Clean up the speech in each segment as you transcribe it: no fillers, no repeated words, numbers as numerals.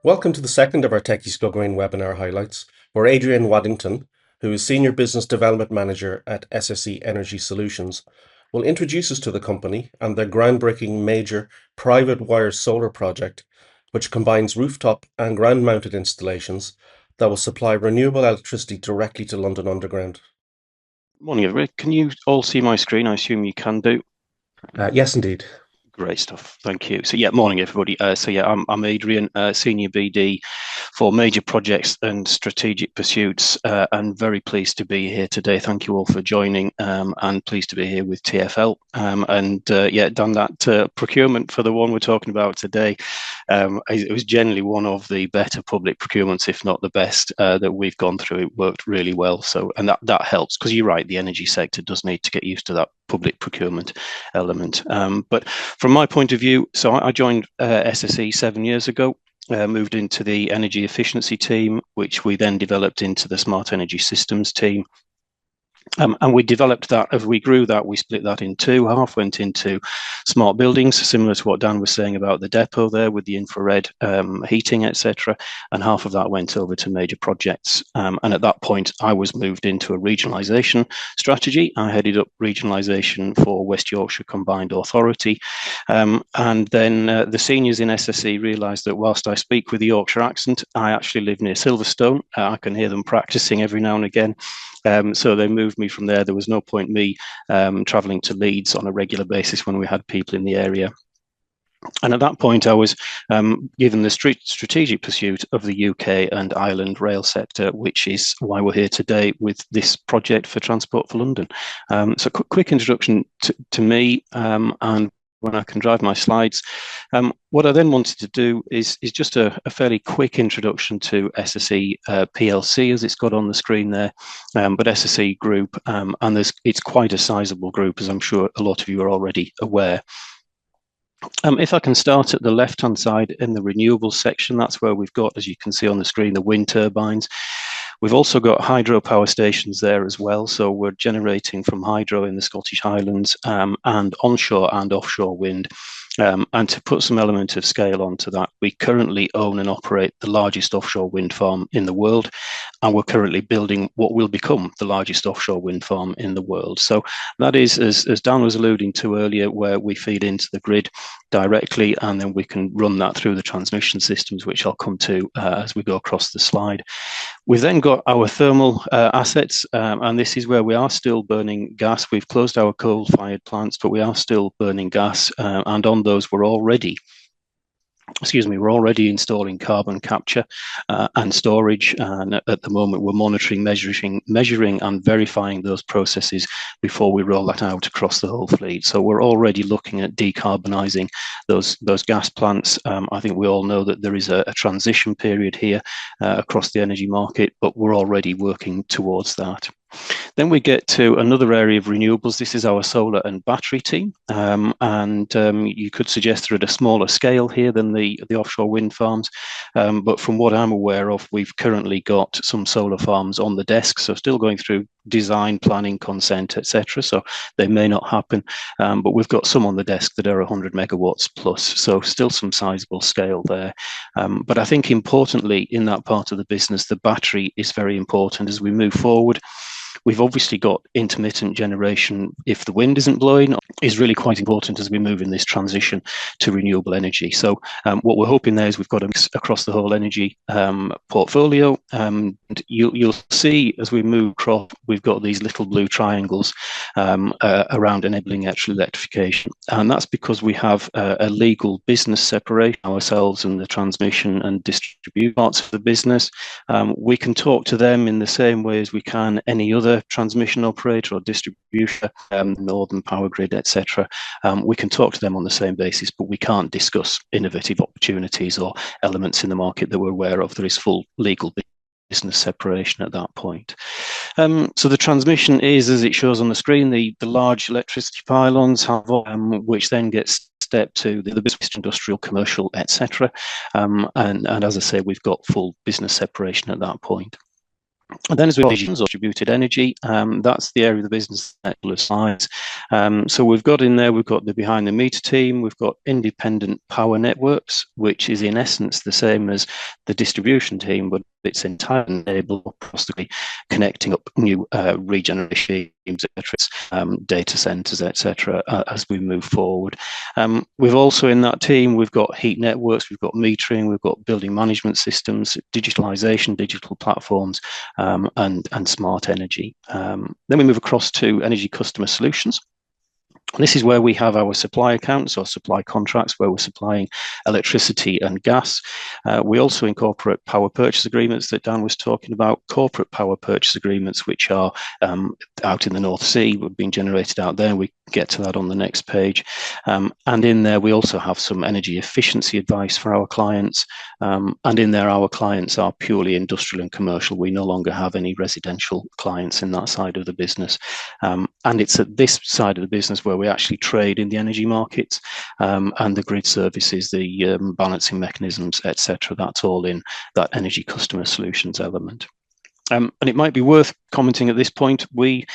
Welcome to the second of our Techies Go Green webinar highlights, where Adrian Waddington, who is Senior Business Development Manager at SSE Energy Solutions, will introduce us to the company and their groundbreaking major private wire solar project, which combines rooftop and ground-mounted installations that will supply renewable electricity directly to London Underground. Morning, everybody. Can you all see my screen? I assume you can do. Yes, indeed. Great stuff. Thank you. So morning, everybody. I'm Adrian, Senior BD for major projects and strategic pursuits, and very pleased to be here today. Thank you all for joining, and pleased to be here with TfL. Done that procurement for the one we're talking about today. It was generally one of the better public procurements, if not the best, that we've gone through. It worked really well. And that helps, because you're right, the energy sector does need to get used to that public procurement element. But from my point of view, so I joined SSE 7 years ago, moved into the energy efficiency team, which we then developed into the smart energy systems team. And we developed that. As we grew that, we split that in two. Half went into smart buildings, similar to what Dan was saying about the depot there with the infrared heating, etc. And half of that went over to major projects. And at that point, I was moved into a regionalisation strategy. I headed up regionalisation for West Yorkshire Combined Authority. And then the seniors in SSE realised that whilst I speak with a Yorkshire accent, I actually live near Silverstone. I can hear them practising every now and again. So they moved me from there. There was no point me travelling to Leeds on a regular basis when we had people in the area. And at that point, I was given the strategic pursuit of the UK and Ireland rail sector, which is why we're here today with this project for Transport for London. So quick introduction to me and when I can drive my slides. What I then wanted to do is just a fairly quick introduction to SSE PLC, as it's got on the screen there, but SSE Group, and it's quite a sizable group, as I'm sure a lot of you are already aware. If I can start at the left-hand side in the renewables section, that's where we've got, as you can see on the screen, the wind turbines. We've also got hydropower stations there as well. So we're generating from hydro in the Scottish Highlands, and onshore and offshore wind. And to put some element of scale onto that, we currently own and operate the largest offshore wind farm in the world, and we're currently building what will become the largest offshore wind farm in the world. So that is, as Dan was alluding to earlier, where we feed into the grid directly, and then we can run that through the transmission systems, which I'll come to as we go across the slide. We've then got our thermal assets, and this is where we are still burning gas. We've closed our coal-fired plants, but we are still burning gas, and on those we're already installing carbon capture and storage. And at the moment, we're monitoring, measuring and verifying those processes before we roll that out across the whole fleet. So we're already looking at decarbonising those gas plants. I think we all know that there is a transition period here across the energy market, but we're already working towards that. Then we get to another area of renewables. This is our solar and battery team, and you could suggest they're at a smaller scale here than the offshore wind farms, but from what I'm aware of, we've currently got some solar farms on the desk, so still going through design, planning, consent, etc. So they may not happen, but we've got some on the desk that are 100 megawatts plus, so still some sizable scale there. But I think importantly in that part of the business, the battery is very important as we move forward. We've obviously got intermittent generation if the wind isn't blowing, is really quite important as we move in this transition to renewable energy. So what we're hoping there is we've got a mix across the whole energy portfolio. And you'll see as we move across, we've got these little blue triangles around enabling actual electrification. And that's because we have a legal business separation ourselves and the transmission and distribution parts of the business. We can talk to them in the same way as we can any other transmission operator or distributor, Northern Power Grid, etc. We can talk to them on the same basis, but we can't discuss innovative opportunities or elements in the market that we're aware of. There is full legal business separation at that point. So the transmission is, as it shows on the screen, the large electricity pylons have, which then gets step to the business, industrial, commercial, etc. And as I say, we've got full business separation at that point. And then as we distributed energy, that's the area of the business that slides. So we've got in there, we've got the behind the meter team, we've got independent power networks, which is in essence the same as the distribution team, but it's entirely enabled across the connecting up new regeneration teams, data centers, etc. As we move forward. We've also in that team, we've got heat networks, we've got metering, we've got building management systems, digitalization, digital platforms, and smart energy. Then we move across to Energy Customer Solutions. This is where we have our supply accounts or supply contracts where we're supplying electricity and gas. We also incorporate power purchase agreements that Dan was talking about, corporate power purchase agreements, which are out in the North Sea, being generated out there. We get to that on the next page. And in there, we also have some energy efficiency advice for our clients. And in there, our clients are purely industrial and commercial. We no longer have any residential clients in that side of the business. And it's at this side of the business where we actually trade in the energy markets and the grid services, the balancing mechanisms, etc. That's all in that Energy Customer Solutions element. And it might be worth commenting at this point, we,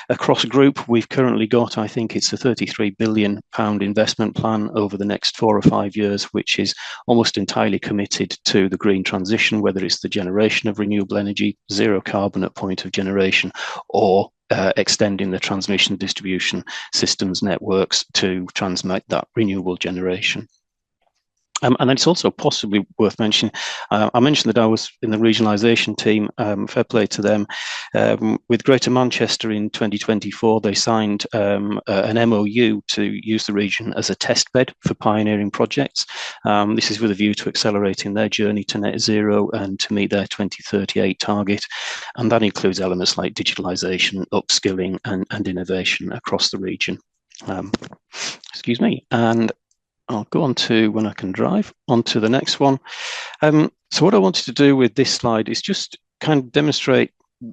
across group, we've currently got, I think it's a £33 billion investment plan over the next 4 or 5 years, which is almost entirely committed to the green transition, whether it's the generation of renewable energy, zero carbon at point of generation, or extending the transmission distribution systems networks to transmit that renewable generation. And it's also possibly worth mentioning, I mentioned that I was in the regionalisation team, fair play to them. With Greater Manchester in 2024, they signed an MOU to use the region as a test bed for pioneering projects. This is with a view to accelerating their journey to net zero and to meet their 2038 target. And that includes elements like digitalisation, upskilling and innovation across the region. Excuse me. And I'll go on to, when I can drive, on to the next one. So what I wanted to do with this slide is just kind of demonstrate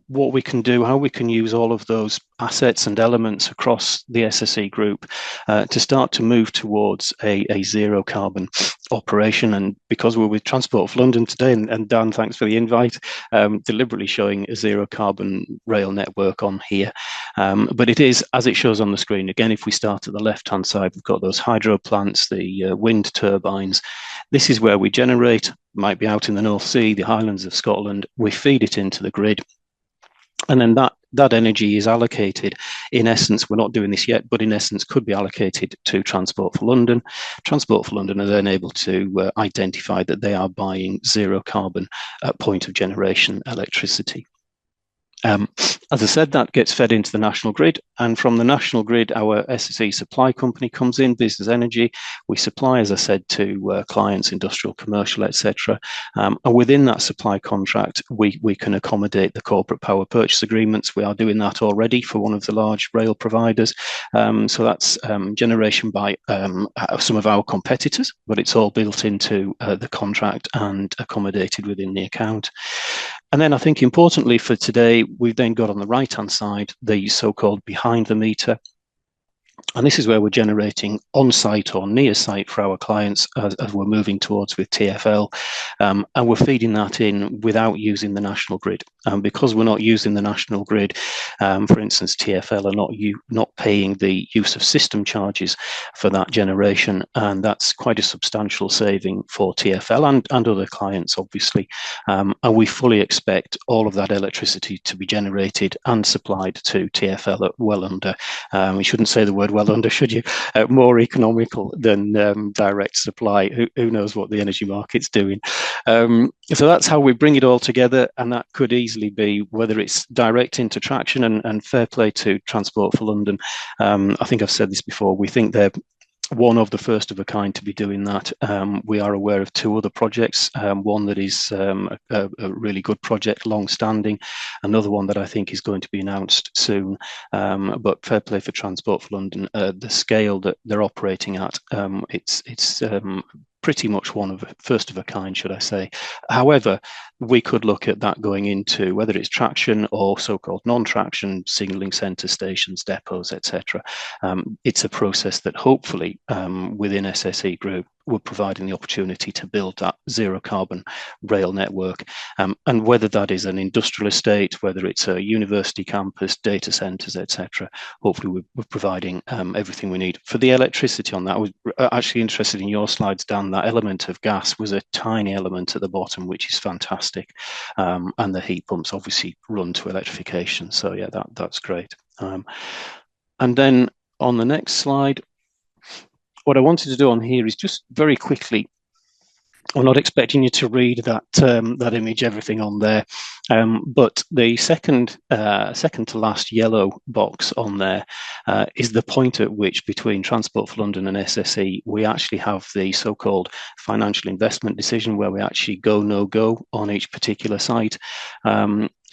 what we can do, how we can use all of those assets and elements across the SSE group to start to move towards a zero carbon operation. And because we're with Transport for London today, and Dan, thanks for the invite, deliberately showing a zero carbon rail network on here. But it is, as it shows on the screen, again, if we start at the left-hand side, we've got those hydro plants, the wind turbines. This is where we generate, might be out in the North Sea, the Highlands of Scotland. We feed it into the grid. And then that energy is allocated, in essence, we're not doing this yet, but in essence could be allocated to Transport for London. Transport for London are then able to identify that they are buying zero carbon at point of generation electricity. As I said, that gets fed into the national grid, and from the national grid, our SSE supply company comes in, Business Energy. We supply, as I said, to clients, industrial, commercial, etc. And within that supply contract, we can accommodate the corporate power purchase agreements. We are doing that already for one of the large rail providers. So that's generation by some of our competitors, but it's all built into the contract and accommodated within the account. And then I think importantly for today, we've then got on the right-hand side, the so-called behind the meter. And this is where we're generating on-site or near-site for our clients as we're moving towards with TfL. And we're feeding that in without using the national grid. Because we're not using the national grid, for instance, TfL are not paying the use of system charges for that generation. And that's quite a substantial saving for TfL and other clients, obviously. And we fully expect all of that electricity to be generated and supplied to TfL at well under, we shouldn't say the word well under, should you? More economical than direct supply. Who knows what the energy market's doing? So that's how we bring it all together, and that could easily be whether it's direct into traction, and fair play to Transport for London. I think I've said this before, we think they're one of the first of a kind to be doing that. We are aware of 2 other projects, one that is a really good project, long-standing, another one that I think is going to be announced soon. But fair play for Transport for London. The scale that they're operating at, it's pretty much first of a kind, should I say. However, we could look at that going into whether it's traction or so-called non-traction, signalling centre stations, depots, etc. It's a process that hopefully within SSE Group we're providing the opportunity to build that zero carbon rail network. And whether that is an industrial estate, whether it's a university campus, data centres, etc., hopefully we're providing everything we need. For the electricity on that, I was actually interested in your slides, Dan. That element of gas was a tiny element at the bottom, which is fantastic. And the heat pumps obviously run to electrification. So yeah, that's great. And then on the next slide, what I wanted to do on here is just very quickly, I'm not expecting you to read that image, everything on there, but the second to last yellow box on there is the point at which, between Transport for London and SSE, we actually have the so-called financial investment decision, where we actually go no-go on each particular site.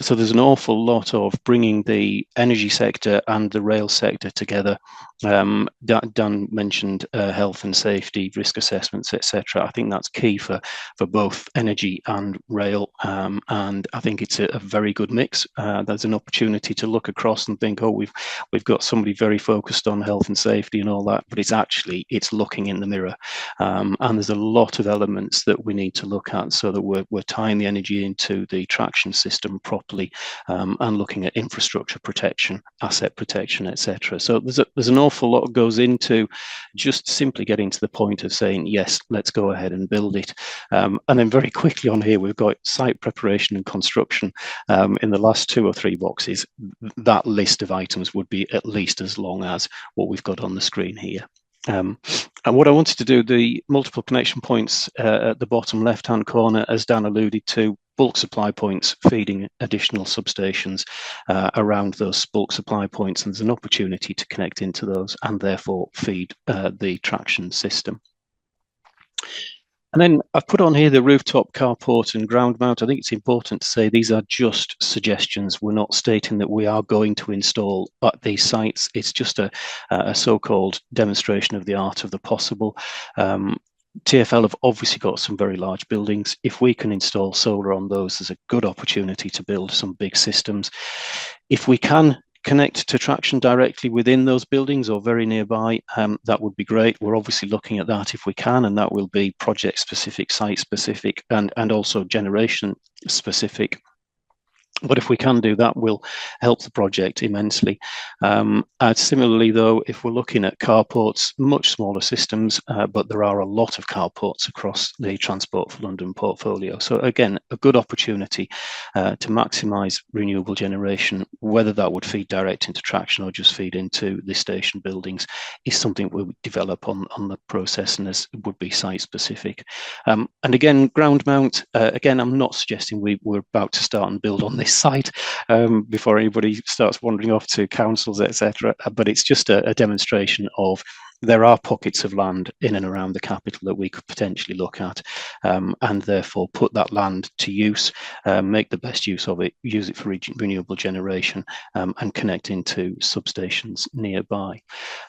So there's an awful lot of bringing the energy sector and the rail sector together. Dan mentioned health and safety, risk assessments, etc. I think that's key for both energy and rail, and I think it's a very good mix. There's an opportunity to look across and think, oh, we've got somebody very focused on health and safety and all that, but it's looking in the mirror, and there's a lot of elements that we need to look at, so that we're tying the energy into the traction system properly, and looking at infrastructure protection, asset protection, etc. So there's an awful lot goes into just simply getting to the point of saying, yes, let's go ahead and build it. And then very quickly on here, we've got site preparation and construction. In the last 2 or 3 boxes, that list of items would be at least as long as what we've got on the screen here. And what I wanted to do, the multiple connection points at the bottom left-hand corner, as Dan alluded to, bulk supply points feeding additional substations around those bulk supply points, and there's an opportunity to connect into those and therefore feed the traction system. And then I've put on here the rooftop carport and ground mount. I think it's important to say these are just suggestions. We're not stating that we are going to install at these sites. It's just a so-called demonstration of the art of the possible. TfL have obviously got some very large buildings. If we can install solar on those, there's a good opportunity to build some big systems. If we can connect to traction directly within those buildings or very nearby, that would be great. We're obviously looking at that if we can, and that will be project specific, site specific, and also generation specific. But if we can do that, will help the project immensely. Similarly, though, if we're looking at carports, much smaller systems, but there are a lot of carports across the Transport for London portfolio. So again, a good opportunity to maximise renewable generation, whether that would feed direct into traction or just feed into the station buildings, is something we would develop on the process, and this would be site specific. And again, ground mount, again, I'm not suggesting we're about to start and build on this site before anybody starts wandering off to councils, etc. But it's just a demonstration of there are pockets of land in and around the capital that we could potentially look at, and therefore put that land to use, make the best use of it, use it for renewable generation, and connect into substations nearby.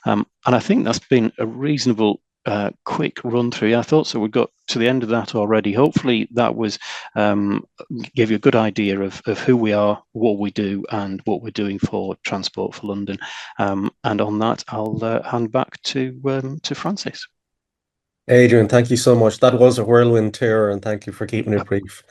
And I think that's been a reasonable quick run through. I thought so. We got to the end of that already. Hopefully that was gave you a good idea of who we are, what we do, and what we're doing for Transport for London. And on that, I'll hand back to Francis. Adrian, thank you so much. That was a whirlwind tour, and thank you for keeping it brief.